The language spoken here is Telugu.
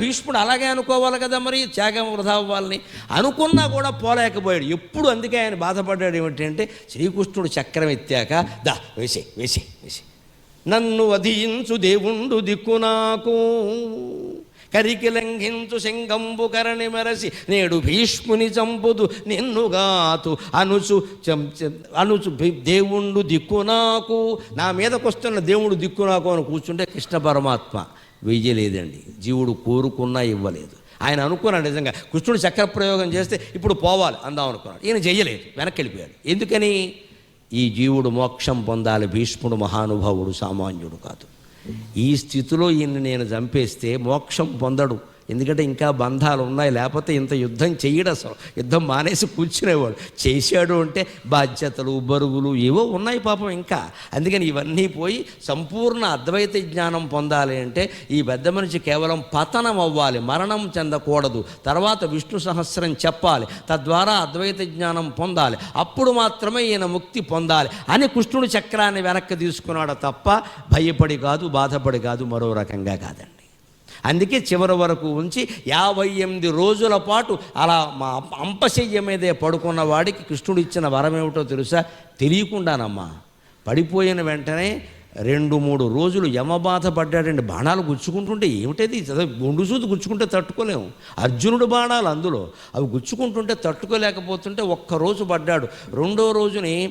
భీష్ముడు అలాగే అనుకోవాలి కదా, మరి త్యాగం వృధా అవ్వాలని అనుకున్నా కూడా పోలేకపోయాడు ఎప్పుడు. అందుకే ఆయన బాధపడ్డాడు ఏమిటంటే, శ్రీకృష్ణుడు చక్రం ఎత్తాక దా వేసే వేసే వేసే, నన్ను వధించు దేవుండు దిక్కు నాకు, కరికి లంఘించు శంగంబు కరణి మెరసి నేడు భీష్ముని చంపుదు నిన్నుగాతు అనుచు అనుచు దేవుండు దిక్కు నాకు. నా మీదకొస్తున్న దేవుడు దిక్కు నాకు అని కూర్చుంటే కృష్ణ పరమాత్మ వెయ్యలేదండి. జీవుడు కోరుకున్నా ఇవ్వలేదు. ఆయన అనుకున్నాడు నిజంగా కృష్ణుడు చక్ర ప్రయోగం చేస్తే ఇప్పుడు పోవాలి అందాం అనుకున్నాడు. ఈయన చెయ్యలేదు, వెనక్కి వెళ్ళిపోయాడు. ఎందుకని? ఈ జీవుడు మోక్షం పొందాలి. భీష్ముడు మహానుభావుడు, సామాన్యుడు కాదు. ఈ స్థితిలో ఈయన్ని నేను చంపేస్తే మోక్షం పొందడు. ఎందుకంటే ఇంకా బంధాలు ఉన్నాయి, లేకపోతే ఇంత యుద్ధం చెయ్యడు. అసలు యుద్ధం మానేసి కూర్చునేవాడు. చేశాడు అంటే బాధ్యతలు, బరువులు ఏవో ఉన్నాయి పాపం ఇంకా. అందుకని ఇవన్నీ పోయి సంపూర్ణ అద్వైత జ్ఞానం పొందాలి అంటే ఈ పెద్ద మనిషి కేవలం పతనం అవ్వాలి, మరణం చెందకూడదు. తర్వాత విష్ణు సహస్రం చెప్పాలి, తద్వారా అద్వైత జ్ఞానం పొందాలి. అప్పుడు మాత్రమే ఈయన ముక్తి పొందాలి అని కృష్ణుడు చక్రాన్ని వెనక్కి తీసుకున్నాడు తప్ప భయపడి కాదు, బాధపడి కాదు, మరో రకంగా కాదండి. అందుకే చివరి వరకు ఉంచి 58 రోజుల పాటు అలా మా అంపశయ్య మీదే పడుకున్న వాడికి కృష్ణుడు ఇచ్చిన వరం ఏమిటో తెలుసా? తెలియకుండానమ్మా పడిపోయిన వెంటనే 2-3 రోజులు యమబాధ పడ్డాడండి. బాణాలు గుచ్చుకుంటుంటే ఏమిటది, గుండు సూది గుచ్చుకుంటే తట్టుకోలేము. అర్జునుడు బాణాలు అందులో అవి గుచ్చుకుంటుంటే తట్టుకోలేకపోతుంటే ఒక్కరోజు పడ్డాడు. రెండో రోజుని